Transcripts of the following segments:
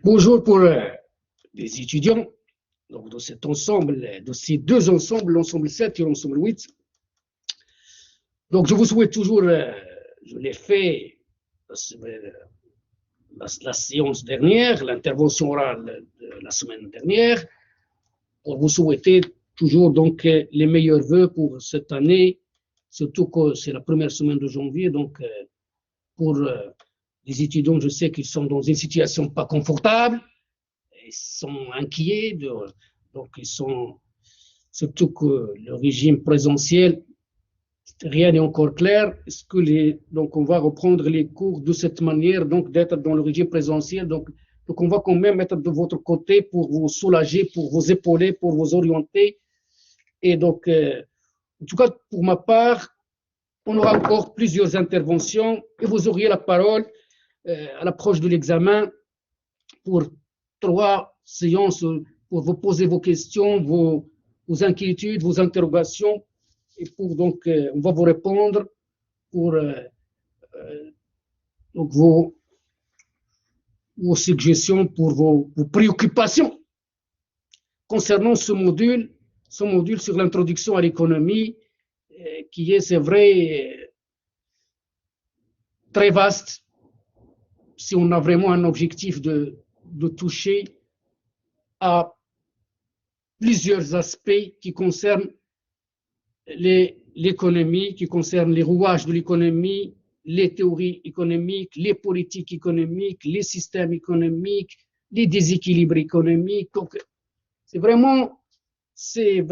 Bonjour pour les étudiants donc, de cet ensemble, de ces deux ensembles, l'ensemble 7 et l'ensemble 8. Donc, je vous souhaite toujours, je l'ai fait la séance dernière, l'intervention orale de la semaine dernière, pour vous souhaiter toujours donc les meilleurs vœux pour cette année, surtout que c'est la première semaine de janvier, donc pour les étudiants, je sais qu'ils sont dans une situation pas confortable. Ils sont inquiets, donc ils sont, surtout que le régime présentiel, rien n'est encore clair. Est-ce que donc on va reprendre les cours de cette manière, donc d'être dans le régime présentiel, donc on va quand même être de votre côté pour vous soulager, pour vous épauler, pour vous orienter. Et donc, en tout cas, pour ma part, on aura encore plusieurs interventions et vous auriez la parole à l'approche de l'examen pour 3 séances pour vous poser vos questions, vos inquiétudes, vos interrogations, et pour donc, on va vous répondre pour donc vos suggestions, pour vos préoccupations concernant ce module sur l'introduction à l'économie, qui est, c'est vrai, très vaste, si on a vraiment un objectif de toucher à plusieurs aspects qui concernent l'économie, qui concernent les rouages de l'économie, les théories économiques, les politiques économiques, les systèmes économiques, les déséquilibres économiques. Donc, c'est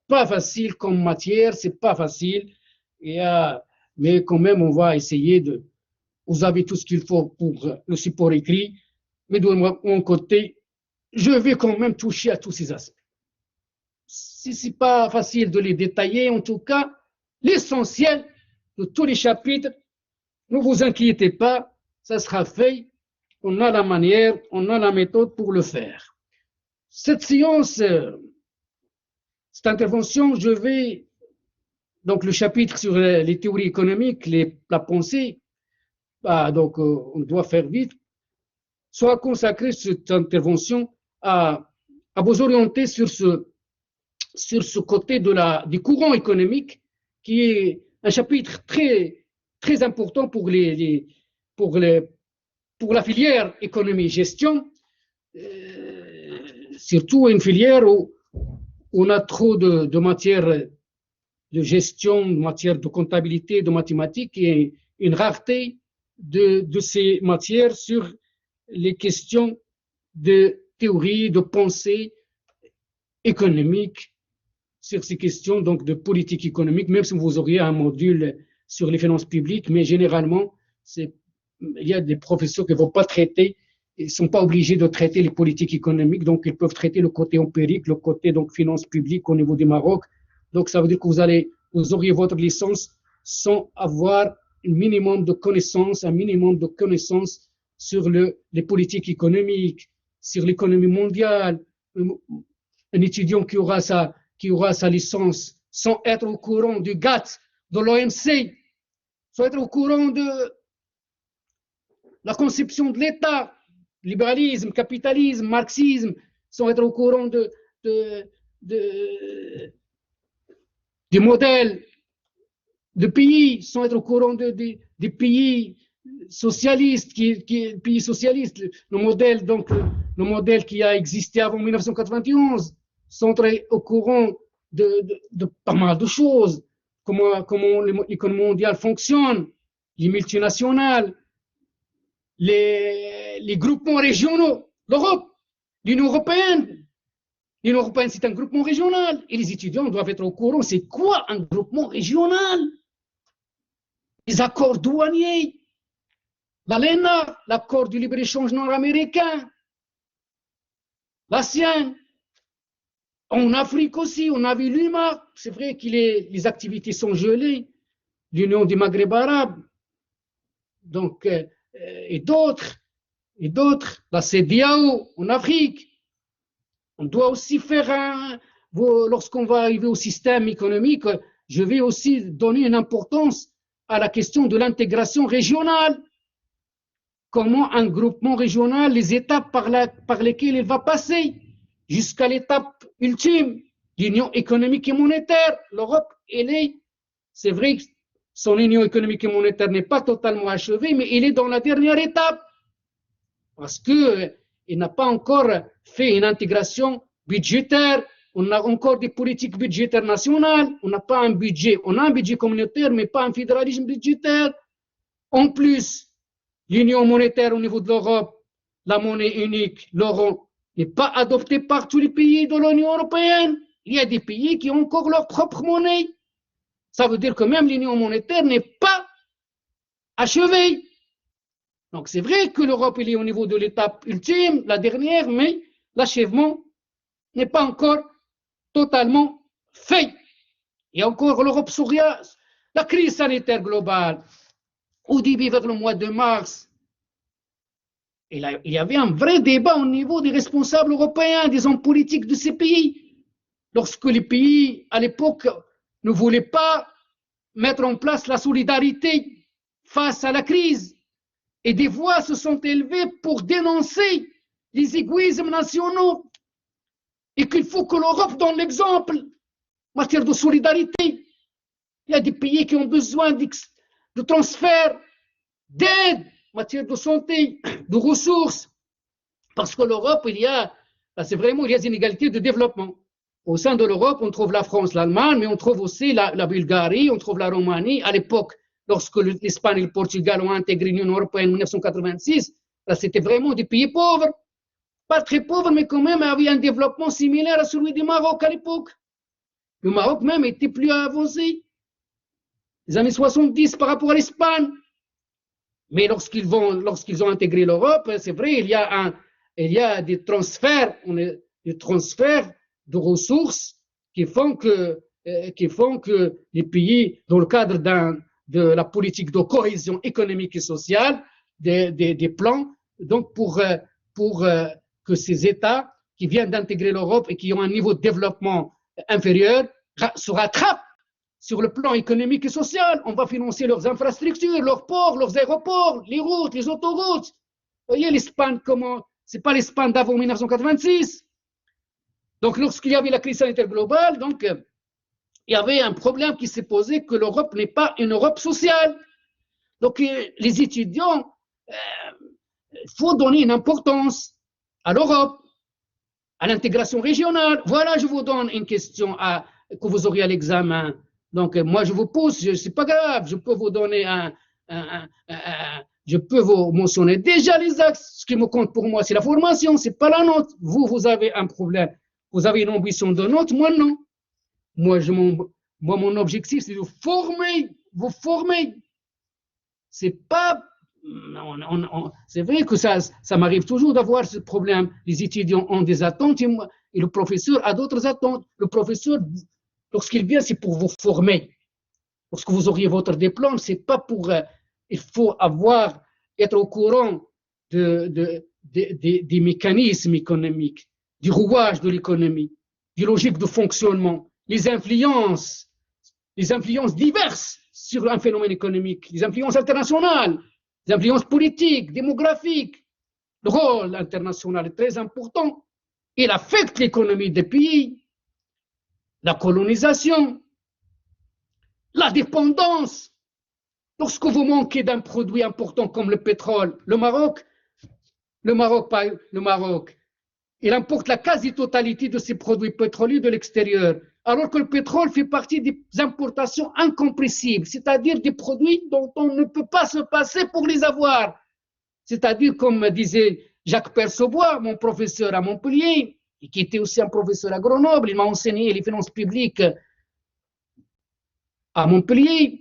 pas facile comme matière, c'est pas facile. Mais quand même, on va essayer de. Vous avez tout ce qu'il faut pour le support écrit, mais de mon côté, je vais quand même toucher à tous ces aspects. Si ce n'est pas facile de les détailler, en tout cas, l'essentiel de tous les chapitres, ne vous inquiétez pas, ça sera fait. On a la manière, on a la méthode pour le faire. Cette séance, cette intervention, je vais, donc le chapitre sur les théories économiques, la pensée, donc on doit faire vite, soit consacrer cette intervention à vous orienter sur ce côté du courant économique, qui est un chapitre très, très important pour la filière économie-gestion, surtout une filière où on a trop de matières de gestion, de matières de comptabilité, de mathématiques, et une rareté de ces matières sur les questions de théorie, de pensée économique, sur ces questions donc de politique économique, même si vous auriez un module sur les finances publiques, mais généralement, il y a des professeurs qui ne vont pas traiter, ils ne sont pas obligés de traiter les politiques économiques, donc ils peuvent traiter le côté empirique, le côté donc finances publiques au niveau du Maroc. Donc ça veut dire que vous auriez votre licence sans avoir un minimum de connaissances sur les politiques économiques, sur l'économie mondiale. Un étudiant qui aura sa licence sans être au courant du GATT, de l'OMC, sans être au courant de la conception de l'État, libéralisme, capitalisme, marxisme, sans être au courant du modèle de pays, sans être au courant des pays socialistes, pays socialistes, le modèle qui a existé avant 1991, sans être au courant de pas mal de choses, comment l'économie mondiale fonctionne, les multinationales, les groupements régionaux, l'Europe, l'Union européenne. L'Union européenne, c'est un groupement régional et les étudiants doivent être au courant. C'est quoi un groupement régional? Les accords douaniers, l'ALENA, l'accord du libre-échange nord-américain, l'ASEAN. En Afrique aussi, on a vu l'UMA. C'est vrai que les activités sont gelées. L'Union du Maghreb arabe, donc, et d'autres, la CEDEAO en Afrique. On doit aussi faire lorsqu'on va arriver au système économique, je vais aussi donner une importance à la question de l'intégration régionale. comment un groupement régional, les étapes par lesquelles il va passer jusqu'à l'étape ultime, l'union économique et monétaire. L'Europe, c'est vrai que son union économique et monétaire n'est pas totalement achevée, mais il est dans la dernière étape parce qu'il n'a pas encore fait une intégration budgétaire. On a encore des politiques budgétaires nationales. On n'a pas un budget. On a un budget communautaire, mais pas un fédéralisme budgétaire. En plus, l'union monétaire au niveau de l'Europe, la monnaie unique, l'euro, n'est pas adoptée par tous les pays de l'Union européenne. Il y a des pays qui ont encore leur propre monnaie. Ça veut dire que même l'union monétaire n'est pas achevée. Donc c'est vrai que l'Europe est au niveau de l'étape ultime, la dernière, mais l'achèvement n'est pas encore totalement fait. Il y a encore l'Europe psoriasis, la crise sanitaire globale. Au début, vers le mois de mars, il y avait un vrai débat au niveau des responsables européens, des hommes politiques de ces pays. Lorsque les pays, à l'époque, ne voulaient pas mettre en place la solidarité face à la crise. Et des voix se sont élevées pour dénoncer les égoïsmes nationaux et qu'il faut que l'Europe donne l'exemple en matière de solidarité. Il y a des pays qui ont besoin de transferts, d'aide en matière de santé, de ressources, parce que l'Europe, il y a des inégalités de développement. Au sein de l'Europe, on trouve la France, l'Allemagne, mais on trouve aussi la Bulgarie, on trouve la Roumanie. À l'époque, lorsque l'Espagne et le Portugal ont intégré l'Union européenne en 1986, c'était vraiment des pays pauvres. Pas très pauvres, mais quand même avaient un développement similaire à celui du Maroc à l'époque. Le Maroc même était plus avancé, les années 70 par rapport à l'Espagne. Mais lorsqu'ils ont intégré l'Europe, c'est vrai, il y a des transferts de ressources qui font que les pays, dans le cadre de la politique de cohésion économique et sociale, des plans, donc pour que ces États qui viennent d'intégrer l'Europe et qui ont un niveau de développement inférieur se rattrapent sur le plan économique et social. On va financer leurs infrastructures, leurs ports, leurs aéroports, les routes, les autoroutes. Vous voyez l'Espagne, comment c'est pas l'Espagne d'avant 1986. Donc lorsqu'il y avait la crise sanitaire globale, donc il y avait un problème qui s'est posé, que l'Europe n'est pas une Europe sociale. Donc les étudiants, il faut donner une importance à l'Europe, à l'intégration régionale. Voilà, je vous donne une question que vous aurez à l'examen. Donc, moi, je vous pose, c'est pas grave, je peux vous donner je peux vous mentionner déjà les axes. Ce qui me compte pour moi, c'est la formation, c'est pas la note. Vous avez un problème, vous avez une ambition de note, moi non. Moi, mon objectif, c'est de vous former. C'est pas, c'est vrai que ça m'arrive toujours d'avoir ce problème. Les étudiants ont des attentes et le professeur a d'autres attentes. Le professeur, lorsqu'il vient, c'est pour vous former. Lorsque vous auriez votre diplôme, c'est pas pour. Il faut être au courant des mécanismes économiques, du rouage de l'économie, des logiques de fonctionnement, les influences diverses sur un phénomène économique, les influences internationales, les influences politiques, démographiques. Le rôle international est très important. Il affecte l'économie des pays. La colonisation, la dépendance. Lorsque vous manquez d'un produit important comme le pétrole, le Maroc, il importe la quasi-totalité de ses produits pétroliers de l'extérieur, alors que le pétrole fait partie des importations incompressibles, c'est-à-dire des produits dont on ne peut pas se passer pour les avoir. C'est-à-dire, comme disait Jacques Percebois, mon professeur à Montpellier, et qui était aussi un professeur à Grenoble, il m'a enseigné les finances publiques à Montpellier.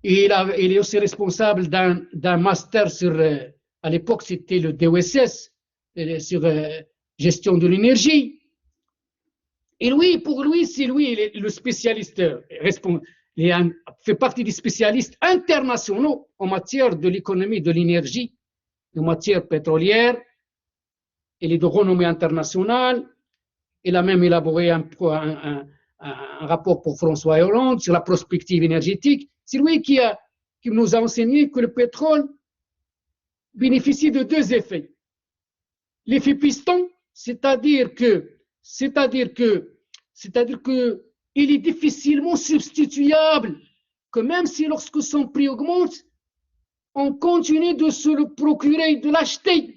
Et il est aussi responsable d'un master sur, à l'époque c'était le DOSS, sur gestion de l'énergie. Et pour lui, c'est lui le spécialiste, il fait partie des spécialistes internationaux en matière de l'économie de l'énergie, en matière pétrolière. Il est de renommée internationale. Il a même élaboré un rapport pour François Hollande sur la prospective énergétique. C'est lui qui nous a enseigné que le pétrole bénéficie de deux effets. L'effet piston, c'est-à-dire que il est difficilement substituable, que même si lorsque son prix augmente, on continue de se le procurer, de l'acheter.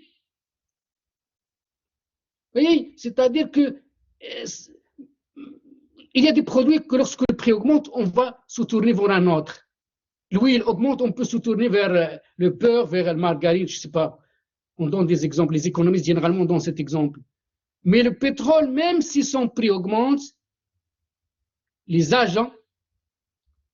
Vous voyez, c'est-à-dire que il y a des produits que lorsque le prix augmente, on va se tourner vers un autre. L'huile augmente, on peut se tourner vers le beurre, vers la margarine, je ne sais pas. On donne des exemples, les économistes généralement donnent cet exemple. Mais le pétrole, même si son prix augmente, les agents,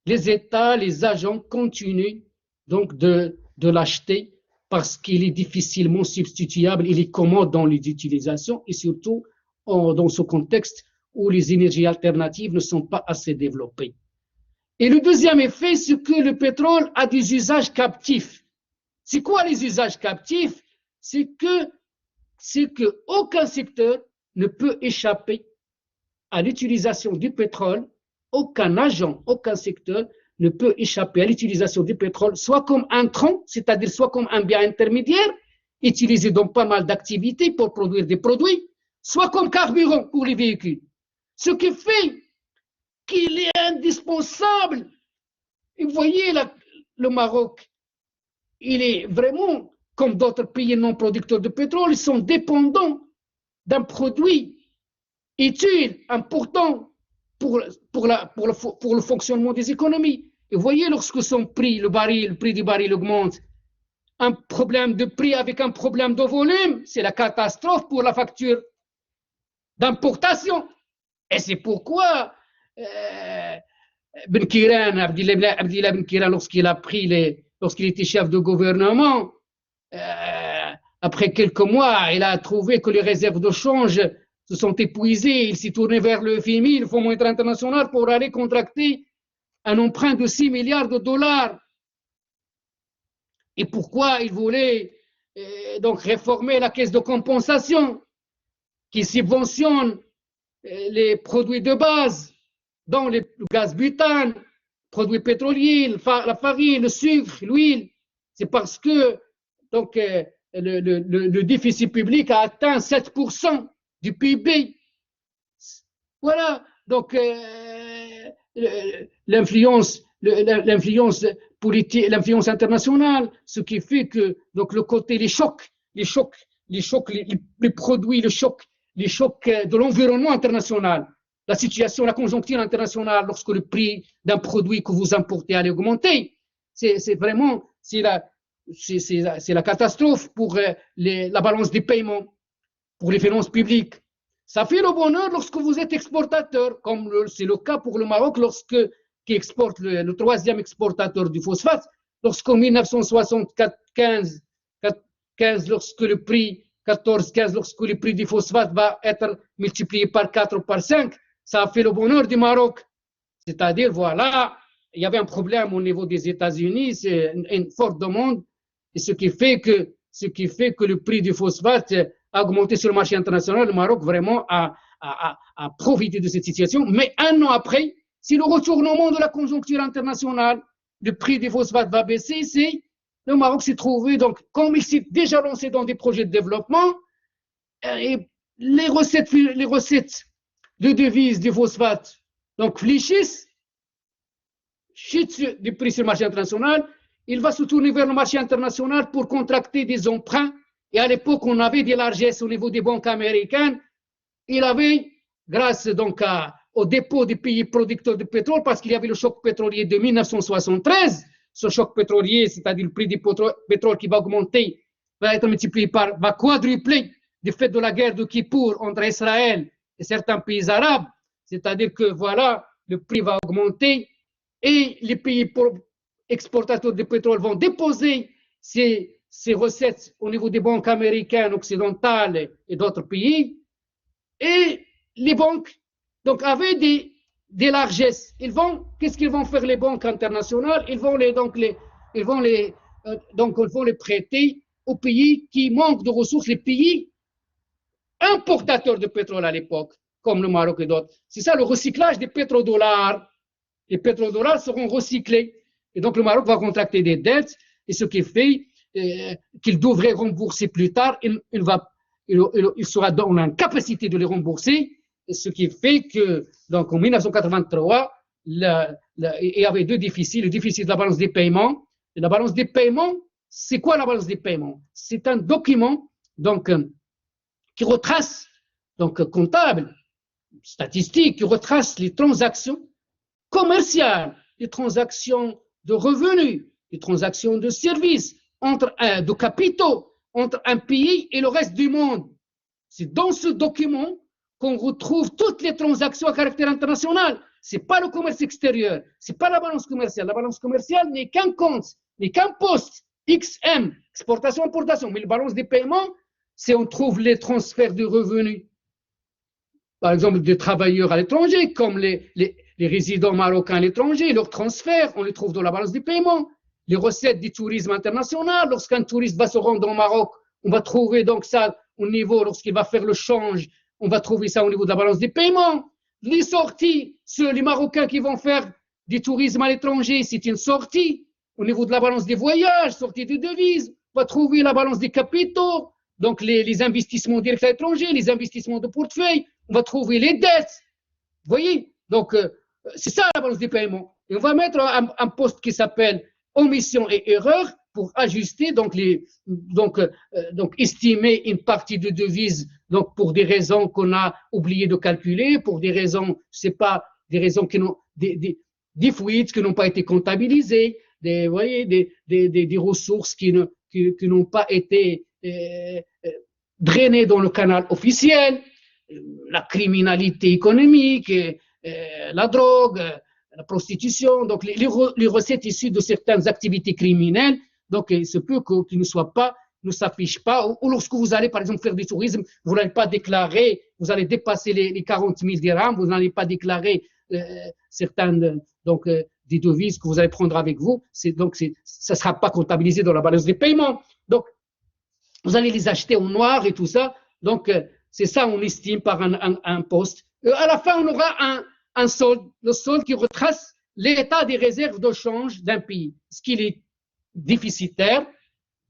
les États, les agents continuent donc de l'acheter parce qu'il est difficilement substituable, il est commode dans les utilisations et surtout dans ce contexte où les énergies alternatives ne sont pas assez développées. Et le deuxième effet, c'est que le pétrole a des usages captifs. C'est quoi les usages captifs? C'est que aucun secteur ne peut échapper à l'utilisation du pétrole, aucun agent, aucun secteur ne peut échapper à l'utilisation du pétrole, soit comme un tronc, c'est-à-dire soit comme un bien intermédiaire, utilisé dans pas mal d'activités pour produire des produits, soit comme carburant pour les véhicules. Ce qui fait qu'il est indispensable. Et vous voyez, le Maroc, il est vraiment, comme d'autres pays non producteurs de pétrole, ils sont dépendants d'un produit utile, important pour le fonctionnement des économies. Et vous voyez, lorsque son prix, le prix du baril augmente, un problème de prix avec un problème de volume, c'est la catastrophe pour la facture d'importation. Et c'est pourquoi Abdillah Ben Kiran, lorsqu'il était chef de gouvernement, après quelques mois, il a trouvé que les réserves de change se sont épuisées. Il s'est tourné vers le FMI, le Fonds monétaire international, pour aller contracter un emprunt de 6 milliards de dollars. Et pourquoi il voulait donc réformer la caisse de compensation qui subventionne les produits de base, dont le gaz butane, produits pétroliers, la farine, le sucre, l'huile. C'est parce que donc, le déficit public a atteint 7% du PIB. Voilà, donc l'influence politique, l'influence internationale, ce qui fait que donc le côté les produits, les chocs de l'environnement international, la situation, la conjoncture internationale, lorsque le prix d'un produit que vous importez allait augmenter, c'est vraiment la catastrophe pour la balance des paiements, pour les finances publiques. Ça fait le bonheur lorsque vous êtes exportateur, comme c'est le cas pour le Maroc, qui exporte le troisième exportateur du phosphate, lorsqu'en 1975, lorsque le prix 14-15, lorsque le prix du phosphate va être multiplié par 4 ou par 5, ça a fait le bonheur du Maroc. C'est-à-dire, voilà, il y avait un problème au niveau des États-Unis, c'est une forte demande, et ce qui fait que le prix du phosphate a augmenté sur le marché international. Le Maroc vraiment a profité de cette situation. Mais un an après, si le retournement de la conjoncture internationale, le prix du phosphate va baisser, le Maroc s'est trouvé, donc, comme il s'est déjà lancé dans des projets de développement, et les recettes de devises du phosphate, donc fléchissent, chute du prix sur le marché international, il va se tourner vers le marché international pour contracter des emprunts. Et à l'époque, on avait des largesses au niveau des banques américaines. Il avait, grâce donc au dépôt des pays producteurs de pétrole, parce qu'il y avait le choc pétrolier de 1973, ce choc pétrolier, c'est-à-dire le prix du pétrole qui va augmenter, va être multiplié va quadrupler du fait de la guerre de Kippour entre Israël et certains pays arabes. C'est-à-dire que voilà, le prix va augmenter et les pays exportateurs de pétrole vont déposer ces recettes au niveau des banques américaines, occidentales et d'autres pays. Et les banques, donc, avaient des largesses. Qu'est-ce qu'ils vont faire les banques internationales? Ils vont les prêter aux pays qui manquent de ressources, les pays importateurs de pétrole à l'époque, comme le Maroc et d'autres. C'est ça le recyclage des pétrodollars. Les pétrodollars seront recyclés. Et donc, le Maroc va contracter des dettes, et ce qui fait qu'il devrait rembourser plus tard, il sera dans la capacité de les rembourser, ce qui fait que, donc, en 1983, il y avait deux déficits, le déficit de la balance des paiements. Et la balance des paiements, c'est quoi la balance des paiements? C'est un document donc, qui retrace, donc comptable, statistique, qui retrace les transactions commerciales, les transactions de revenus, les transactions de services, de capitaux, entre un pays et le reste du monde. C'est dans ce document qu'on retrouve toutes les transactions à caractère international. Ce n'est pas le commerce extérieur, ce n'est pas la balance commerciale. La balance commerciale n'est qu'un compte, n'est qu'un poste, XM, exportation, importation. Mais la balance des paiements, c'est on trouve les transferts de revenus. Par exemple, des travailleurs à l'étranger, comme les résidents marocains à l'étranger, leurs transferts, on les trouve dans la balance des paiements. Les recettes du tourisme international, lorsqu'un touriste va se rendre au Maroc, on va trouver donc ça au niveau, lorsqu'il va faire le change, on va trouver ça au niveau de la balance des paiements. Les sorties, les Marocains qui vont faire du tourisme à l'étranger, c'est une sortie. Au niveau de la balance des voyages, sortie de devises, on va trouver la balance des capitaux, donc les investissements directs à l'étranger, les investissements de portefeuille, on va trouver les dettes. Vous voyez? Donc, c'est ça la balance des paiements. Et on va mettre un poste qui s'appelle omission et erreur pour ajuster, donc estimer une partie de devise, donc pour des raisons qu'on a oublié de calculer, pour des raisons, je sais pas, des raisons qui n'ont, des fuites qui n'ont pas été comptabilisées, vous voyez, des ressources qui n'ont pas été drainées dans le canal officiel, la criminalité économique, la drogue, la prostitution, donc les recettes issues de certaines activités criminelles, donc il se peut qu'ils ne s'affichent pas, ou lorsque vous allez par exemple faire du tourisme, vous n'allez pas déclarer, vous allez dépasser les 40 000 dirhams, vous n'allez pas déclarer certaines des devises que vous allez prendre avec vous, ça ne sera pas comptabilisé dans la balance des paiements. Donc, vous allez les acheter au noir et tout ça, donc c'est ça on estime par un poste. À la fin, on aura un solde, le solde qui retrace l'état des réserves de change d'un pays. Est-ce qu'il est déficitaire,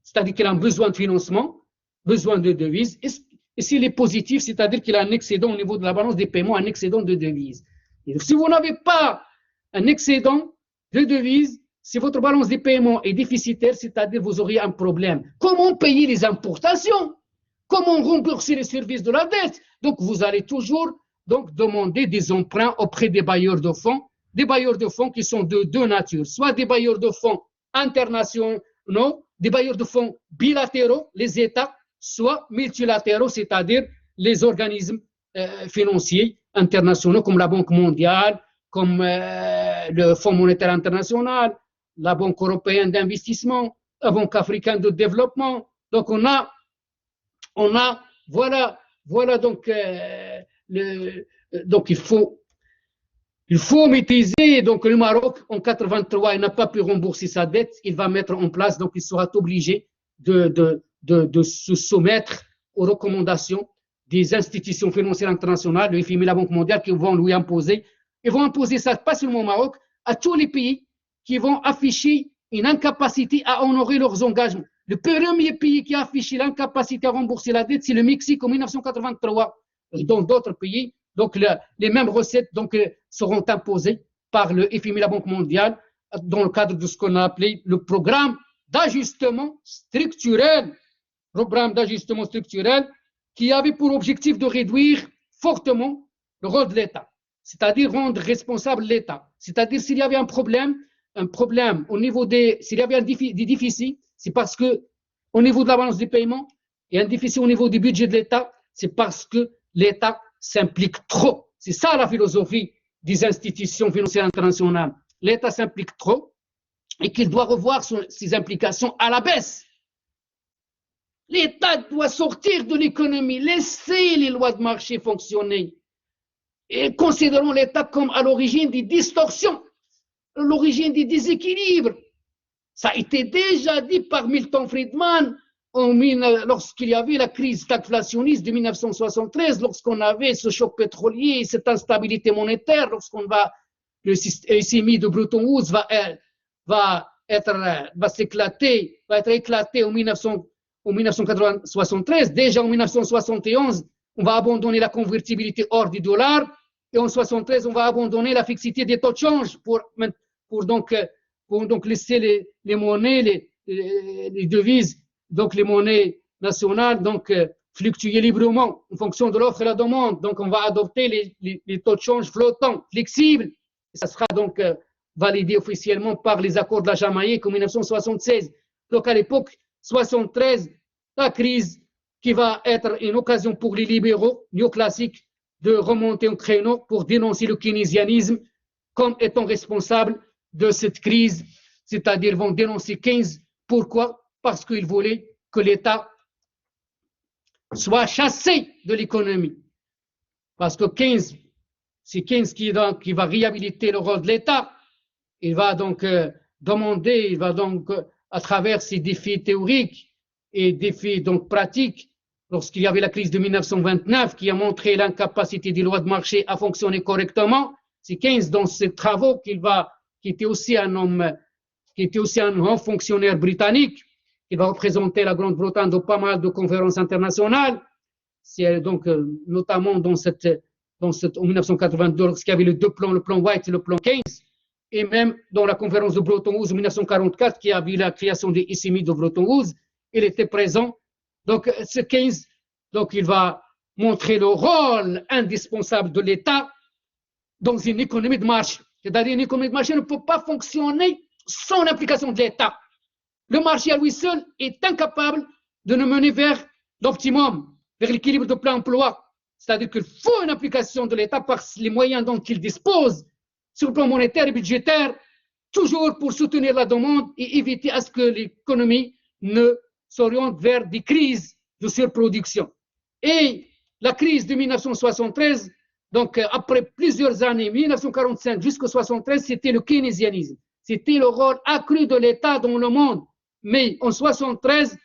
c'est-à-dire qu'il a un besoin de financement, besoin de devises, et s'il est positif, c'est-à-dire qu'il a un excédent au niveau de la balance des paiements, un excédent de devises. Et donc, si vous n'avez pas un excédent de devises, si votre balance des paiements est déficitaire, c'est-à-dire vous auriez un problème. Comment payer les importations? Comment rembourser les services de la dette? Donc, vous allez toujours demander des emprunts auprès des bailleurs de fonds qui sont de deux natures, soit des bailleurs de fonds internationaux, des bailleurs de fonds bilatéraux, les États, soit multilatéraux, c'est-à-dire les organismes financiers internationaux comme la Banque mondiale, comme le Fonds monétaire international, la Banque européenne d'investissement, la Banque africaine de développement. Donc, voilà donc, donc il faut maîtriser. Donc, le Maroc, en 83, il n'a pas pu rembourser sa dette. Il va mettre en place, donc il sera obligé de se soumettre aux recommandations des institutions financières internationales, le FMI, la Banque mondiale, qui vont lui imposer. Ils vont imposer ça, pas seulement au Maroc, à tous les pays qui vont afficher une incapacité à honorer leurs engagements. Le premier pays qui a affiché l'incapacité à rembourser la dette, c'est le Mexique en 1983. Et dans d'autres pays, donc les mêmes recettes seront imposées par le FMI, la Banque mondiale, dans le cadre de ce qu'on a appelé le programme d'ajustement structurel. Programme d'ajustement structurel qui avait pour objectif de réduire fortement le rôle de l'État, c'est-à-dire rendre responsable l'État. C'est-à-dire s'il y avait un problème au niveau s'il y avait des déficits, c'est parce que au niveau de la balance des paiements et un déficit au niveau du budget de l'État, c'est parce que l'État s'implique trop. C'est ça la philosophie des institutions financières internationales. L'État s'implique trop et qu'il doit revoir ses implications à la baisse. L'État doit sortir de l'économie, laisser les lois de marché fonctionner. Et considérons l'État comme à l'origine des distorsions, à l'origine des déséquilibres. Ça a été déjà dit par Milton Friedman lorsqu'il y avait la crise stagflationniste de 1973, lorsqu'on avait ce choc pétrolier, cette instabilité monétaire, le FMI de Bretton Woods va va s'éclater, va être éclaté en 1973. Déjà en 1971, on va abandonner la convertibilité hors du dollar. Et en 1973, on va abandonner la fixité des taux de change pour donc laisser les monnaies, les devises, donc les monnaies nationales, donc fluctuer librement en fonction de l'offre et la demande. Donc, on va adopter les taux de change flottants, flexibles. Et ça sera donc validé officiellement par les accords de la Jamaïque en 1976. Donc, à l'époque, 73, la crise qui va être une occasion pour les libéraux néoclassiques de remonter un créneau pour dénoncer le keynésianisme comme étant responsable de cette crise, c'est-à-dire vont dénoncer Keynes. Pourquoi? Parce qu'ils voulaient que l'État soit chassé de l'économie. Parce que Keynes, c'est Keynes qui va réhabiliter le rôle de l'État. Il va donc demander, il va donc, à travers ses défis théoriques et défis donc pratiques, lorsqu'il y avait la crise de 1929 qui a montré l'incapacité des lois de marché à fonctionner correctement, c'est Keynes dans ses travaux qui était aussi un grand fonctionnaire britannique, qui va représenter la Grande-Bretagne dans pas mal de conférences internationales. C'est donc notamment en 1982, lorsqu'il y avait les deux plans, le plan White et le plan Keynes, et même dans la conférence de Bretton Woods en 1944, qui a vu la création des SMI de Bretton Woods, il était présent. Donc, ce Keynes, donc, il va montrer le rôle indispensable de l'État dans une économie de marché. C'est-à-dire une économie de marché ne peut pas fonctionner sans l'implication de l'État. Le marché à lui seul est incapable de nous mener vers l'optimum, vers l'équilibre de plein emploi. C'est-à-dire qu'il faut une implication de l'État par les moyens dont il dispose sur le plan monétaire et budgétaire, toujours pour soutenir la demande et éviter à ce que l'économie ne s'oriente vers des crises de surproduction. Et la crise de 1973, donc après plusieurs années, 1945 jusqu'à 1973, c'était le keynésianisme. C'était le rôle accru de l'État dans le monde. Mais en 1973,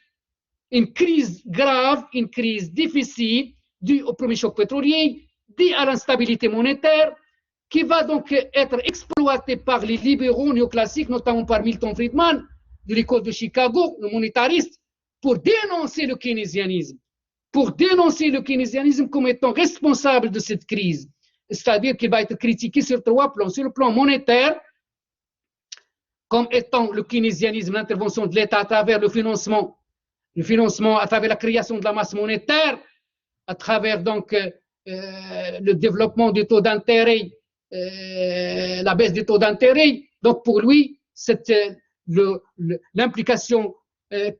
une crise grave, une crise difficile, due au premier choc pétrolier, due à l'instabilité monétaire, qui va donc être exploitée par les libéraux néoclassiques, notamment par Milton Friedman, de l'école de Chicago, le monétariste, pour dénoncer le keynésianisme. Pour dénoncer le keynésianisme comme étant responsable de cette crise. C'est-à-dire qu'il va être critiqué sur trois plans. Sur le plan monétaire, comme étant le keynésianisme, l'intervention de l'État à travers le financement à travers la création de la masse monétaire, à travers donc le développement des taux d'intérêt, la baisse des taux d'intérêt. Donc pour lui, l'implication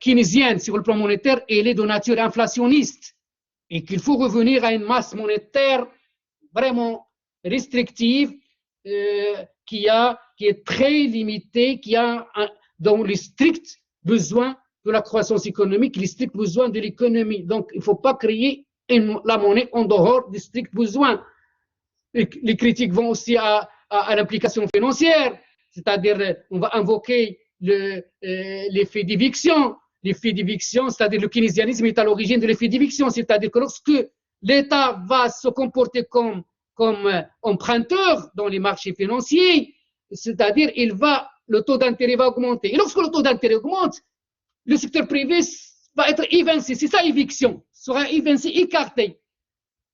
keynésienne sur le plan monétaire, elle est de nature inflationniste et qu'il faut revenir à une masse monétaire vraiment restrictive qui est très limitée, dont les stricts besoins de la croissance économique, les stricts besoins de l'économie. Donc, il ne faut pas créer la monnaie en dehors des stricts besoins. Les critiques vont aussi à l'implication financière, c'est-à-dire on va invoquer l'effet d'éviction. L'effet d'éviction, c'est-à-dire le keynésianisme est à l'origine de l'effet d'éviction, c'est-à-dire que lorsque l'État va se comporter comme emprunteur dans les marchés financiers, c'est-à-dire le taux d'intérêt va augmenter. Et lorsque le taux d'intérêt augmente, le secteur privé va être évincé. C'est ça, éviction, sera évincé, écarté.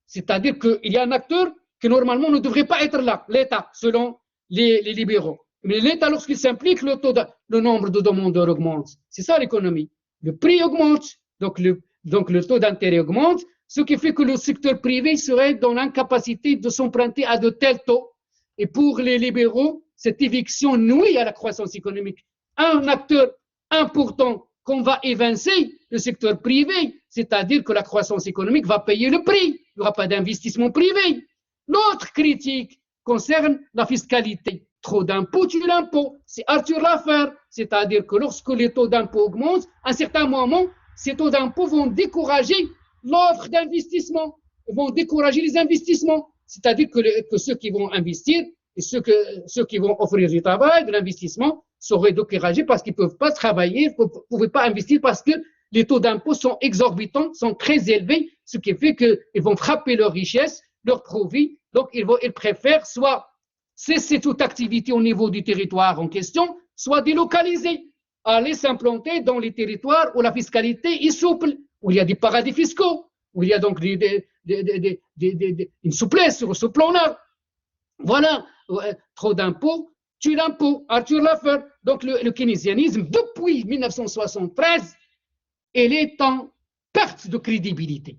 C'est-à-dire qu'il y a un acteur qui normalement ne devrait pas être là, l'État, selon les libéraux. Mais l'État, lorsqu'il s'implique, le nombre de demandeurs augmente. C'est ça l'économie. Le prix augmente, donc le taux d'intérêt augmente, ce qui fait que le secteur privé serait dans l'incapacité de s'emprunter à de tels taux. Et pour les libéraux, cette éviction nuit à la croissance économique. Un acteur important qu'on va évincer, le secteur privé, c'est-à-dire que la croissance économique va payer le prix. Il n'y aura pas d'investissement privé. L'autre critique concerne la fiscalité. Trop d'impôts tue l'impôt. C'est Arthur Laffer. C'est-à-dire que lorsque les taux d'impôt augmentent, à un certain moment, ces taux d'impôt vont décourager l'offre d'investissement, vont décourager les investissements. C'est-à-dire que ceux qui vont investir et ceux qui vont offrir du travail, de l'investissement, seraient découragés parce qu'ils ne peuvent pas travailler, ne peuvent pas investir parce que les taux d'impôt sont exorbitants, sont très élevés, ce qui fait qu'ils vont frapper leur richesse, leur profit. Donc, ils préfèrent soit cesser toute activité au niveau du territoire en question, soit délocalisée, aller s'implanter dans les territoires où la fiscalité est souple, où il y a des paradis fiscaux, où il y a donc une souplesse sur ce plan-là. Voilà, trop d'impôts, tue l'impôt, Arthur Laffer. Donc le keynésianisme, depuis 1973, il est en perte de crédibilité.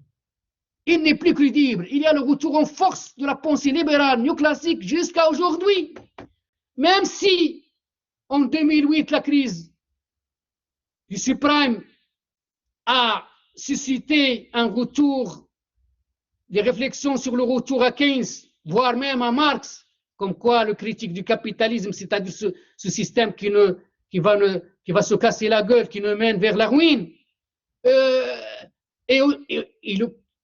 Il n'est plus crédible. Il y a le retour en force de la pensée libérale néoclassique jusqu'à aujourd'hui. Même si, en 2008, la crise du subprime a suscité un retour, des réflexions sur le retour à Keynes, voire même à Marx, comme quoi le critique du capitalisme, c'est-à-dire ce système qui va se casser la gueule, qui nous mène vers la ruine.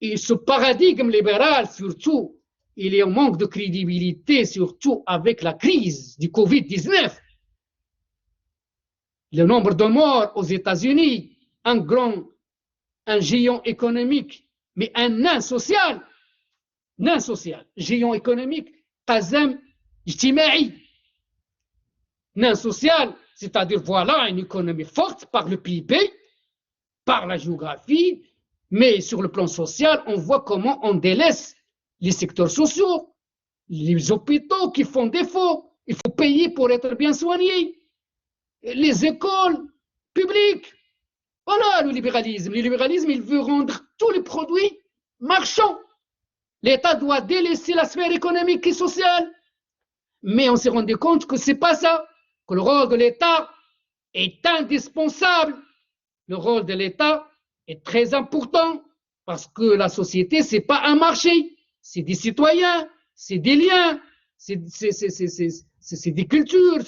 Et ce paradigme libéral, surtout, il est en manque de crédibilité, surtout avec la crise du Covid-19. Le nombre de morts aux États-Unis, un géant économique, mais un nain social, géant économique, qazam ijtima'i. Nain social, c'est-à-dire voilà une économie forte par le PIB, par la géographie, mais sur le plan social, on voit comment on délaisse les secteurs sociaux, les hôpitaux qui font défaut. Il faut payer pour être bien soigné. Les écoles publiques. Voilà le libéralisme. Le libéralisme, il veut rendre tous les produits marchands. L'État doit délaisser la sphère économique et sociale. Mais on s'est rendu compte que ce n'est pas ça, que le rôle de l'État est indispensable. Le rôle de l'État est très important parce que la société, ce n'est pas un marché, c'est des citoyens, c'est des liens, c'est des cultures,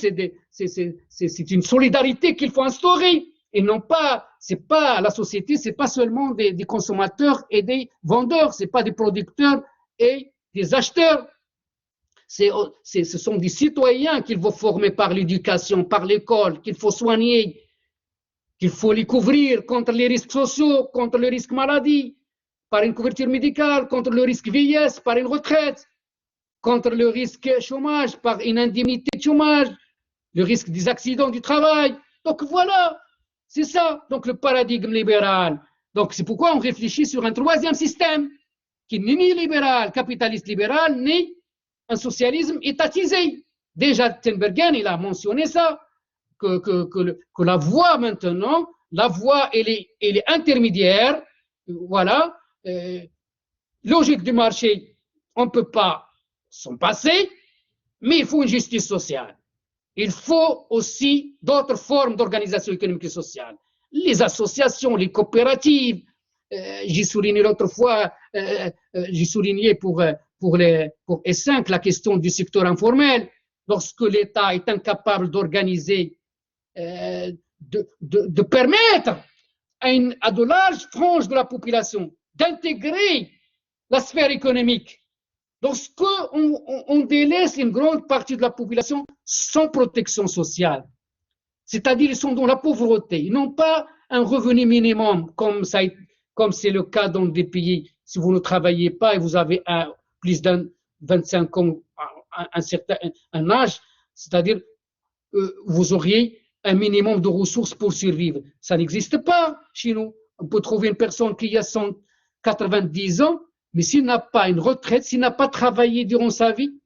c'est une solidarité qu'il faut instaurer. Et non pas, c'est pas la société, c'est pas seulement des consommateurs et des vendeurs, c'est pas des producteurs et des acheteurs. Ce sont des citoyens qu'il faut former par l'éducation, par l'école, qu'il faut soigner, qu'il faut les couvrir contre les risques sociaux, contre le risque maladie, par une couverture médicale, contre le risque vieillesse, par une retraite, contre le risque chômage, par une indemnité de chômage, le risque des accidents du travail. Donc voilà, c'est ça, donc le paradigme libéral. Donc c'est pourquoi on réfléchit sur un troisième système qui n'est ni libéral, capitaliste libéral, ni un socialisme étatisé. Déjà, Tinbergen, il a mentionné ça, que la voie maintenant, la voie, elle est intermédiaire, voilà, logique du marché, on ne peut pas s'en passer, mais il faut une justice sociale. Il faut aussi d'autres formes d'organisation économique et sociale. Les associations, les coopératives, j'ai souligné l'autre fois, j'ai souligné pour S5 la question du secteur informel. Lorsque l'État est incapable d'organiser, de permettre à de larges franges de la population d'intégrer la sphère économique, lorsqu'on délaisse une grande partie de la population sans protection sociale, c'est-à-dire ils sont dans la pauvreté, ils n'ont pas un revenu minimum comme c'est le cas dans des pays, si vous ne travaillez pas et vous avez plus d'un 25 ans, un âge, c'est-à-dire vous auriez un minimum de ressources pour survivre. Ça n'existe pas chez nous. On peut trouver une personne qui a 190 ans, mais s'il n'a pas une retraite, s'il n'a pas travaillé durant sa vie,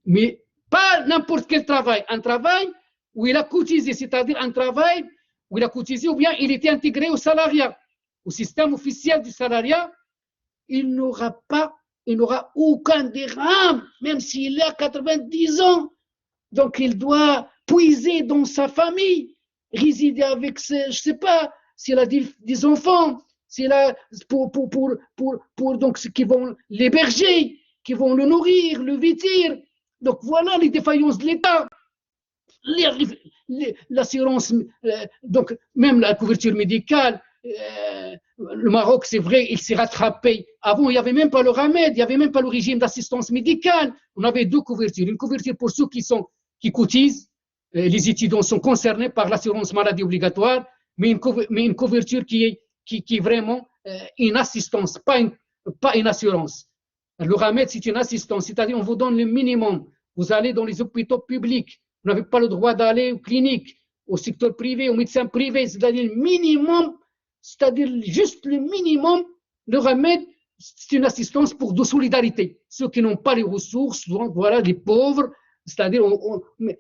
mais pas n'importe quel travail, un travail où il a cotisé, c'est-à-dire un travail où il a cotisé ou bien il était intégré au salariat, au système officiel du salariat, il n'aura aucun dirham, même s'il a 90 ans. Donc il doit puiser dans sa famille, résider avec je ne sais pas, s'il a des enfants, s'il a pour donc qui vont l'héberger, qui vont le nourrir, le vêtir. Donc voilà les défaillances de l'État. L'assurance, donc même la couverture médicale, le Maroc, c'est vrai, il s'est rattrapé. Avant, il n'y avait même pas le RAMED, il n'y avait même pas le régime d'assistance médicale. On avait deux couvertures. Une couverture pour ceux qui cotisent, les étudiants sont concernés par l'assurance maladie obligatoire, mais une couverture qui est vraiment une assistance, pas une assurance. Le RAMED, c'est une assistance, c'est-à-dire on vous donne le minimum. Vous allez dans les hôpitaux publics, vous n'avez pas le droit d'aller aux cliniques, au secteur privé, aux médecins privés, c'est-à-dire minimum, c'est-à-dire juste le minimum, le remède, c'est une assistance pour de solidarité. Ceux qui n'ont pas les ressources, donc voilà, les pauvres, c'est-à-dire, mais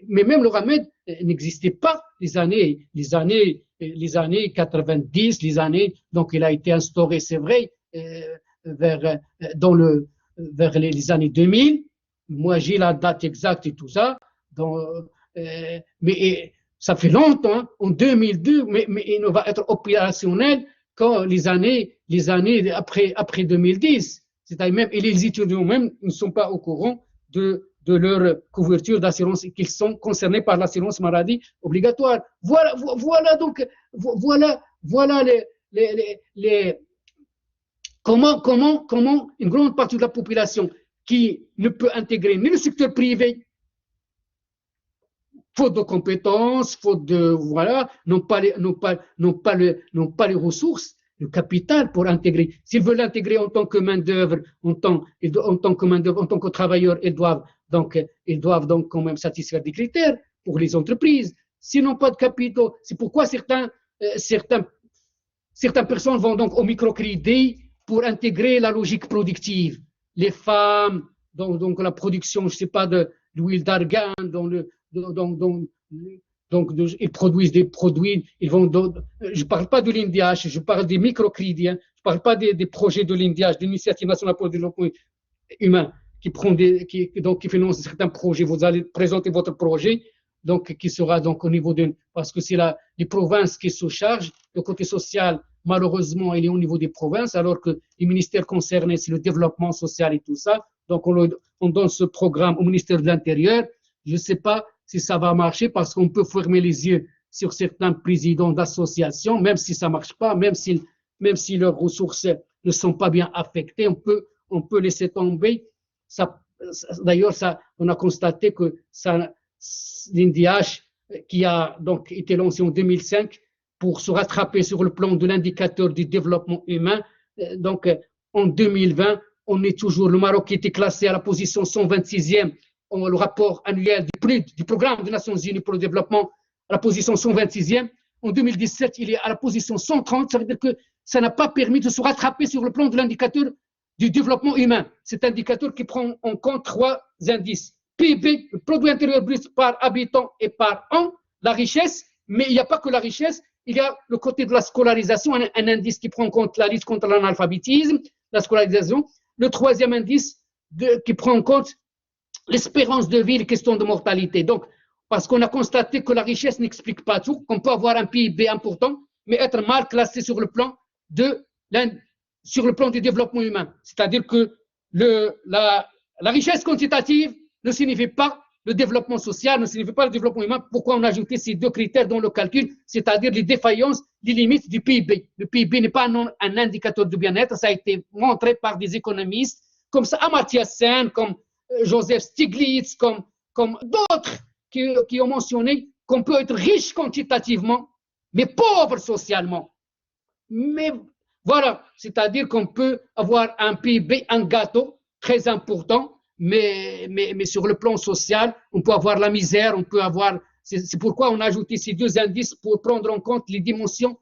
même le remède n'existait pas les années 90, les années, donc il a été instauré, c'est vrai, vers les années 2000. Moi, j'ai la date exacte et tout ça. Donc, mais ça fait longtemps, en 2002, mais il va être opérationnel quand les années après 2010. C'est-à-dire même, et les étudiants même ne sont pas au courant de leur couverture d'assurance, qu'ils sont concernés par l'assurance maladie obligatoire. Voilà donc, voilà comment une grande partie de la population qui ne peut intégrer ni le secteur privé, faute de compétences, faute de, voilà, n'ont pas les ressources, le capital pour intégrer. S'ils veulent l'intégrer en tant que main-d'œuvre, en tant que travailleurs, ils doivent donc quand même satisfaire des critères pour les entreprises. S'ils n'ont pas de capitaux, c'est pourquoi certaines personnes vont donc au microcrédit pour intégrer la logique productive. Les femmes, donc la production, je ne sais pas, de l'huile d'argan, ils produisent des produits, je ne parle pas de l'INDH, je parle des microcrédits, je ne parle pas des projets de l'INDH, de l'Initiative nationale pour le développement humain, qui finance certains projets. Vous allez présenter votre projet, donc qui sera donc au niveau parce que c'est les provinces qui se chargent. Le côté social, malheureusement, il est au niveau des provinces, alors que les ministères concernés, c'est le développement social et tout ça. Donc on donne ce programme au ministère de l'Intérieur. Je ne sais pas si ça va marcher parce qu'on peut fermer les yeux sur certains présidents d'associations, même si ça ne marche pas, même si leurs ressources ne sont pas bien affectées, on peut laisser tomber. D'ailleurs, on a constaté que l'INDH, qui a donc été lancé en 2005 pour se rattraper sur le plan de l'indicateur du développement humain, donc en 2020, on est toujours, le Maroc qui était classé à la position 126e, le rapport annuel du programme des Nations Unies pour le développement, à la position 126e. En 2017, il est à la position 130. Ça veut dire que ça n'a pas permis de se rattraper sur le plan de l'indicateur du développement humain. Cet indicateur qui prend en compte 3 indices. PIB, le produit intérieur brut par habitant et par an, la richesse, mais il n'y a pas que la richesse, il y a le côté de la scolarisation, un indice qui prend en compte la lutte contre l'analphabétisme, la scolarisation. Le 3e indice qui prend en compte l'espérance de vie, les questions de mortalité. Donc, parce qu'on a constaté que la richesse n'explique pas tout, qu'on peut avoir un PIB important, mais être mal classé sur le plan du développement humain. C'est-à-dire que la richesse quantitative ne signifie pas le développement social, ne signifie pas le développement humain. Pourquoi on a ajouté ces 2 critères dans le calcul, c'est-à-dire les défaillances, les limites du PIB. Le PIB n'est pas un indicateur de bien-être, ça a été montré par des économistes comme Amartya Sen, comme Joseph Stiglitz, comme d'autres qui ont mentionné qu'on peut être riche quantitativement, mais pauvre socialement. Mais voilà, c'est-à-dire qu'on peut avoir un PIB, un gâteau très important, mais sur le plan social, on peut avoir la misère, on peut avoir. C'est pourquoi on a ajouté ces 2 indices pour prendre en compte les dimensions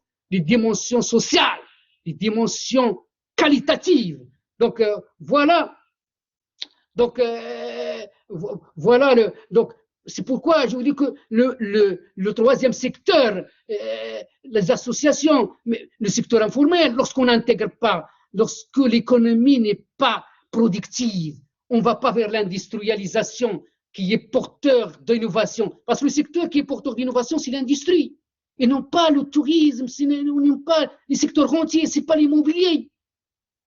sociales, les dimensions qualitatives. Donc voilà. Donc voilà donc c'est pourquoi je vous dis que le 3e secteur, les associations, le secteur informel, lorsqu'on n'intègre pas, lorsque l'économie n'est pas productive, on ne va pas vers l'industrialisation qui est porteur d'innovation. Parce que le secteur qui est porteur d'innovation, c'est l'industrie. Et non pas le tourisme, non pas les secteurs rentiers, ce n'est pas l'immobilier.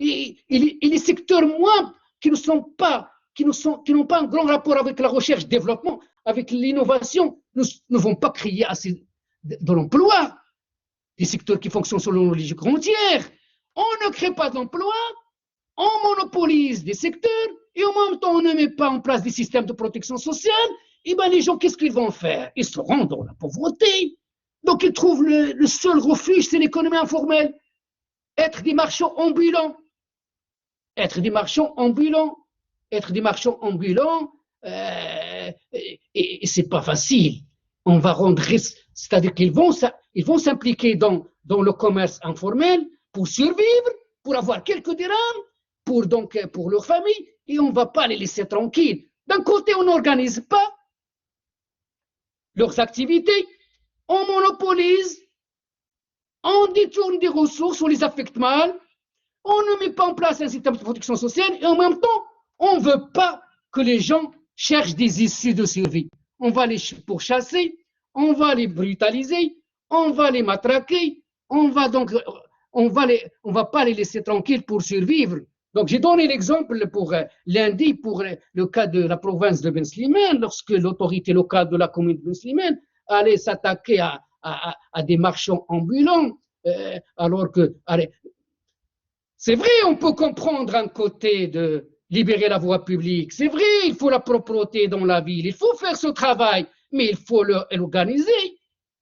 Et les secteurs moins qui n'ont pas un grand rapport avec la recherche-développement, avec l'innovation, ne vont pas créer assez de l'emploi. Les secteurs qui fonctionnent selon la logique rentière, on ne crée pas d'emploi, on monopolise des secteurs et en même temps on ne met pas en place des systèmes de protection sociale. Et bien les gens, qu'est-ce qu'ils vont faire? Ils se rendent dans la pauvreté. Donc ils trouvent le seul refuge, c'est l'économie informelle. Être des marchands ambulants. Être des marchands ambulants. Et c'est pas facile. on va rendre, c'est-à-dire qu'ils vont s'impliquer dans le commerce informel pour survivre, pour avoir quelques dirhams, pour leur famille, et on ne va pas les laisser tranquilles. D'un côté, on n'organise pas leurs activités, on monopolise, on détourne des ressources, on les affecte mal, on ne met pas en place un système de protection sociale, et en même temps, on ne veut pas que les gens cherchent des issues de survie. On va les pourchasser, on va les brutaliser, on va les matraquer, on va pas les laisser tranquilles pour survivre. Donc j'ai donné l'exemple pour lundi, pour le cas de la province de Ben Slimane, lorsque l'autorité locale de la commune de Ben Slimane allait s'attaquer à des marchands ambulants, alors que, c'est vrai, on peut comprendre un côté de libérer la voie publique, c'est vrai, il faut la propreté dans la ville, il faut faire ce travail, mais il faut l'organiser.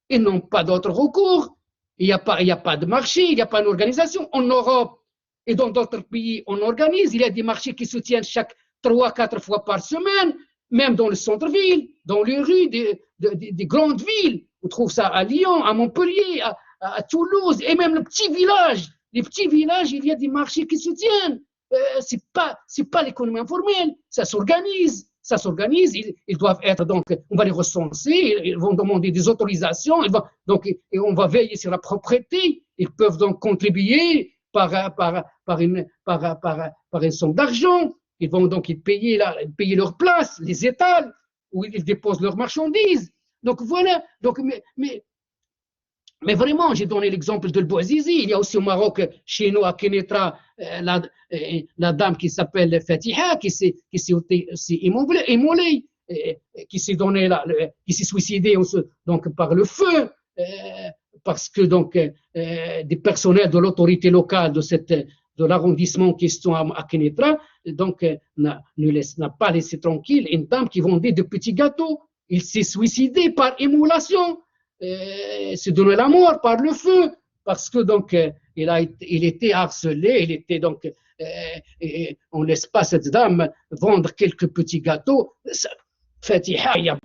Ils n'ont pas d'autre recours. Il n'y a pas de marché, il n'y a pas d'organisation. En Europe et dans d'autres pays, on organise. Il y a des marchés qui se tiennent chaque 3-4 fois par semaine, même dans le centre-ville, dans les rues des grandes villes. On trouve ça à Lyon, à Montpellier, à Toulouse, et même les petits villages, il y a des marchés qui se tiennent. C'est pas l'économie informelle, ça s'organise. Ils doivent être, donc, on va les recenser, ils vont demander des autorisations, et on va veiller sur la propreté. Ils peuvent donc contribuer par une somme d'argent. Ils vont donc payer leur place, les étals, où ils déposent leurs marchandises. Donc voilà, mais vraiment, j'ai donné l'exemple de Bouazizi. Il y a aussi au Maroc, chez nous, à Kénétra, la dame qui s'appelle Fatiha, qui s'est immolée, qui s'est suicidée donc, par le feu, parce que donc, des personnels de l'autorité locale de l'arrondissement en question à Kénétra, donc, n'a pas laissé tranquille une dame qui vendait de petits gâteaux. Il s'est suicidé par immolation. Se donner la mort par le feu, parce que donc il était harcelé, on ne laisse pas cette dame vendre quelques petits gâteaux. Fatiha, il y a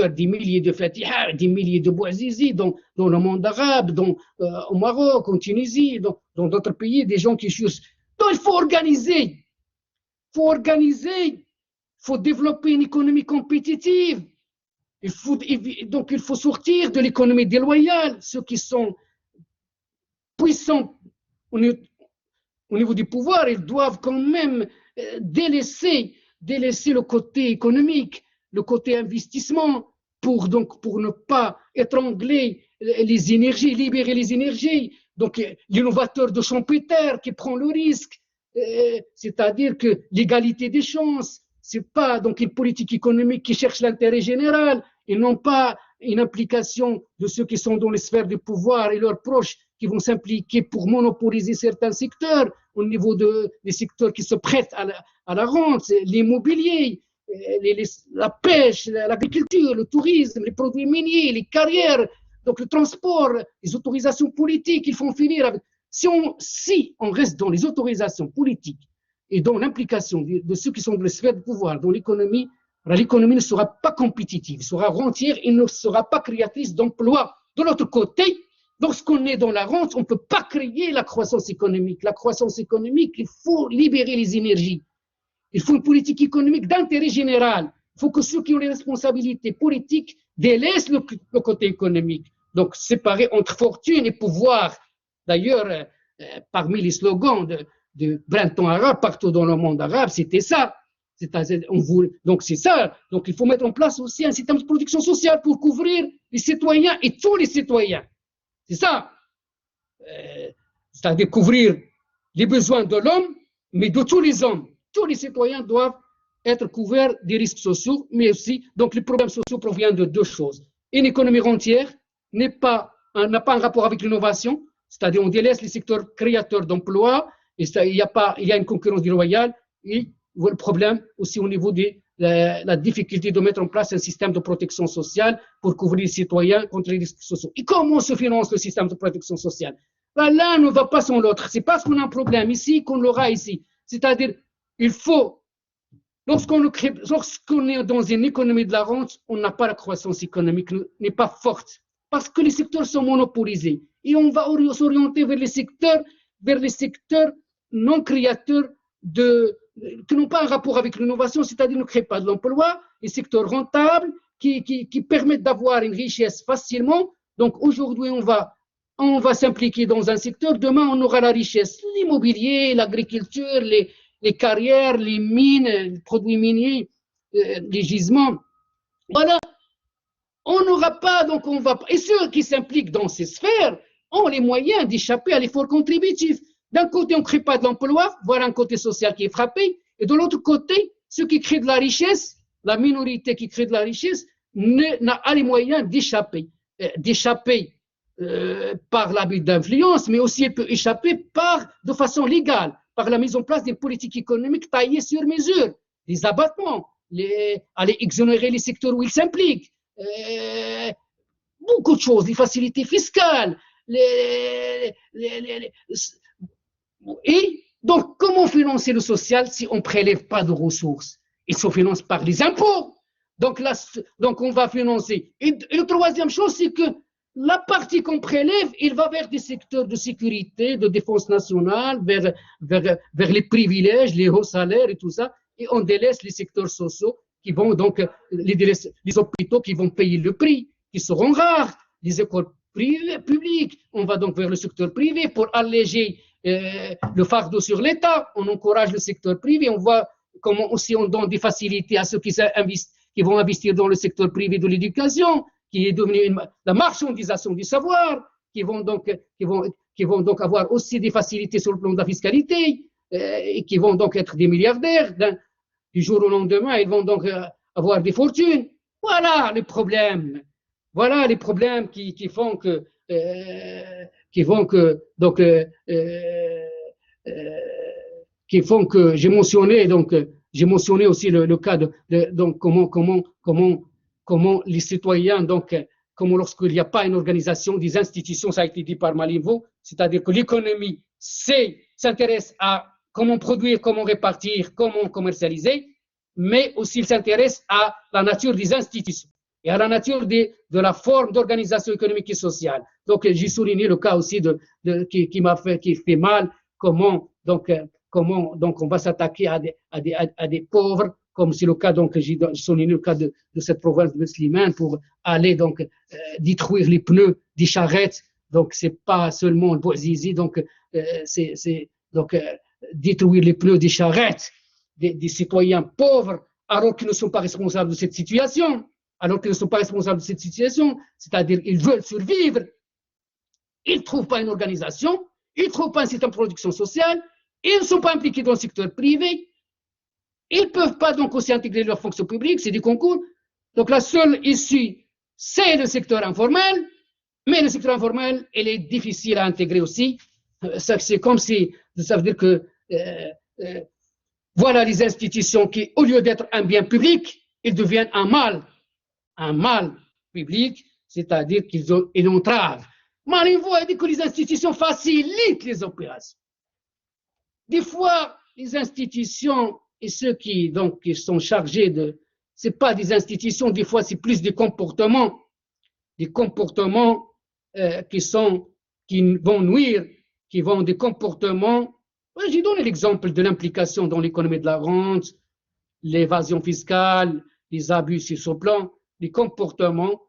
des milliers de Fatiha, des milliers de Bouazizi dans le monde arabe, au Maroc, en Tunisie, dans d'autres pays, des gens qui chutent. Donc il faut organiser, il faut développer une économie compétitive. Il faut sortir de l'économie déloyale. Ceux qui sont puissants au niveau du pouvoir, ils doivent quand même délaisser le côté économique, le côté investissement, pour ne pas étrangler les énergies, libérer les énergies. Donc l'innovateur de Schumpeter qui prend le risque, c'est-à-dire que l'égalité des chances, c'est pas donc une politique économique qui cherche l'intérêt général, et non pas une implication de ceux qui sont dans les sphères du pouvoir et leurs proches qui vont s'impliquer pour monopoliser certains secteurs au niveau des secteurs qui se prêtent à la rente, l'immobilier, la pêche, l'agriculture, le tourisme, les produits miniers, les carrières, donc le transport, les autorisations politiques. Il faut finir avec. Si on reste dans les autorisations politiques et dans l'implication de ceux qui sont dans les sphères du pouvoir, dans l'économie ne sera pas compétitive, sera rentière et ne sera pas créatrice d'emplois. De l'autre côté, lorsqu'on est dans la rente, on ne peut pas créer la croissance économique. La croissance économique, il faut libérer les énergies. Il faut une politique économique d'intérêt général. Il faut que ceux qui ont les responsabilités politiques délaissent le côté économique. Donc, séparer entre fortune et pouvoir. D'ailleurs, parmi les slogans de printemps arabe, partout dans le monde arabe, c'était ça. Donc c'est ça. Donc il faut mettre en place aussi un système de protection sociale pour couvrir les citoyens et tous les citoyens. C'est ça. C'est-à-dire couvrir les besoins de l'homme, mais de tous les hommes. Tous les citoyens doivent être couverts des risques sociaux, mais aussi, donc les problèmes sociaux proviennent de deux choses. Une économie rentière n'a pas un rapport avec l'innovation, c'est-à-dire on délaisse les secteurs créateurs d'emplois, et il y a une concurrence déloyale, et le problème aussi au niveau de la difficulté de mettre en place un système de protection sociale pour couvrir les citoyens contre les risques sociaux. Et comment se finance le système de protection sociale? L'un ne va pas sans l'autre. C'est parce qu'on a un problème ici qu'on l'aura ici. C'est-à-dire, il faut Lorsqu'on est dans une économie de la rente, on n'a pas la croissance économique, n'est pas forte, parce que les secteurs sont monopolisés. Et on va s'orienter vers les secteurs non créateurs qui n'ont pas un rapport avec l'innovation, c'est-à-dire ne créent pas de l'emploi, les secteurs rentables qui permettent d'avoir une richesse facilement. Donc aujourd'hui, on va s'impliquer dans un secteur, demain on aura la richesse, l'immobilier, l'agriculture, les carrières, les mines, les produits miniers, les gisements. Voilà, on n'aura pas, donc on va. Et ceux qui s'impliquent dans ces sphères ont les moyens d'échapper à l'effort contributif. D'un côté, on ne crée pas de l'emploi, voilà un côté social qui est frappé, et de l'autre côté, ceux qui créent de la richesse, la minorité qui crée de la richesse, n'a les moyens d'échapper. Par l'abus d'influence, mais aussi elle peut échapper de façon légale, par la mise en place des politiques économiques taillées sur mesure, des abattements, aller exonérer les secteurs où ils s'impliquent, beaucoup de choses, les facilités fiscales, et donc comment financer le social si on ne prélève pas de ressources? Il se finance par les impôts. Donc on va financer. Et la troisième chose, c'est que la partie qu'on prélève, il va vers des secteurs de sécurité, de défense nationale, vers les privilèges, les hauts salaires et tout ça, et on délaisse les secteurs sociaux qui vont donc, les hôpitaux qui vont payer le prix, qui seront rares, les écoles publiques, on va donc vers le secteur privé pour alléger le fardeau sur l'État, on encourage le secteur privé, on voit comment aussi on donne des facilités à ceux qui vont investir dans le secteur privé de l'éducation, qui est devenu la marchandisation du savoir, qui vont donc avoir aussi des facilités sur le plan de la fiscalité, et qui vont donc être des milliardaires. Du jour au lendemain, ils vont donc avoir des fortunes. Voilà les problèmes. Voilà les problèmes qui font que j'ai mentionné aussi le cas donc comment les citoyens, donc, comment lorsqu'il n'y a pas une organisation, des institutions, ça a été dit par Malivo, c'est-à-dire que l'économie s'intéresse à comment produire, comment répartir, comment commercialiser, mais aussi il s'intéresse à la nature des institutions et à la nature de la forme d'organisation économique et sociale. Donc, j'ai souligné le cas aussi qui fait mal, comment on va s'attaquer à des pauvres, comme c'est le cas, donc j'ai souligné le cas de cette province de Slimane, pour aller donc détruire les pneus des charrettes. Donc c'est pas seulement le Bouazizi, donc détruire les pneus des charrettes des citoyens pauvres, alors qu'ils ne sont pas responsables de cette situation. C'est-à-dire ils veulent survivre, ils ne trouvent pas une organisation, ils ne trouvent pas un système de production sociale, ils ne sont pas impliqués dans le secteur privé. Ils ne peuvent pas donc aussi intégrer leur fonction publique, c'est des concours. Donc la seule issue, c'est le secteur informel, mais le secteur informel, il est difficile à intégrer aussi. C'est comme si, ça veut dire que voilà les institutions qui, au lieu d'être un bien public, ils deviennent un mal public, c'est-à-dire qu'ils entravent. Malivo a dit que les institutions facilitent les opérations. Des fois, les institutions et ceux qui sont chargés ce n'est pas des institutions, des fois c'est plus des comportements qui vont nuire, des comportements. J'ai donné l'exemple de l'implication dans l'économie de la rente, l'évasion fiscale, les abus sur ce plan, les comportements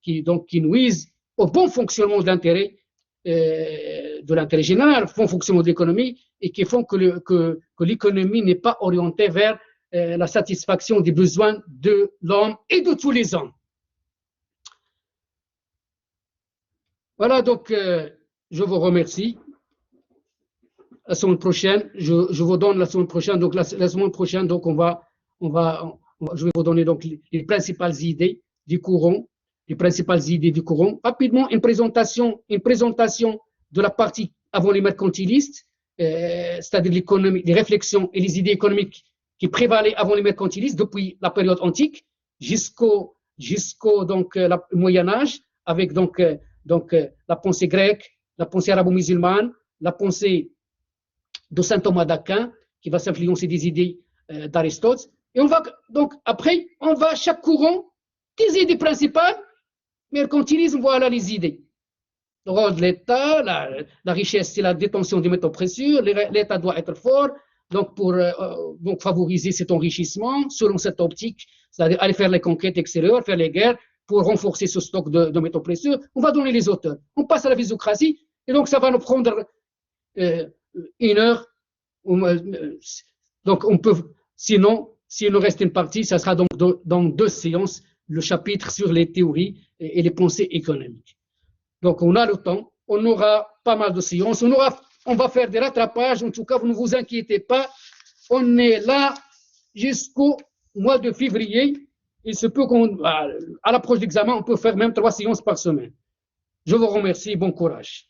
qui nuisent au bon fonctionnement de l'intérêt général, bon fonctionnement de l'économie, et qui font que l'économie n'est pas orientée vers la satisfaction des besoins de l'homme et de tous les hommes. Voilà, donc je vous remercie. La semaine prochaine, je vous donne la semaine prochaine. Donc la semaine prochaine, donc je vais vous donner donc les principales idées du courant, Rapidement, une présentation de la partie avant les mercantilistes, c'est-à-dire l'économie, les réflexions et les idées économiques qui prévalaient avant les mercantilistes depuis la période antique jusqu'au Moyen Âge, avec donc la pensée grecque, la pensée arabo-musulmane, la pensée de saint Thomas d'Aquin qui va s'influencer des idées d'Aristote. Et on va, donc, après, on va, chaque courant, des idées principales, mercantilisme, voilà les idées. Le rôle de l'État, la richesse, c'est la détention des métaux précieux, l'État doit être fort, donc pour donc favoriser cet enrichissement, selon cette optique, c'est-à-dire aller faire les conquêtes extérieures, faire les guerres, pour renforcer ce stock de métaux précieux, on va donner les auteurs. On passe à la physiocratie, et donc ça va nous prendre une heure. Donc on peut, sinon, s'il nous reste une partie, ça sera donc dans 2 séances, le chapitre sur les théories et les pensées économiques. Donc on a le temps, on aura pas mal de séances, on va faire des rattrapages, en tout cas, vous ne vous inquiétez pas, on est là jusqu'au mois de février. Il se peut qu'à l'approche d'examen, on peut faire même 3 séances par semaine. Je vous remercie, bon courage.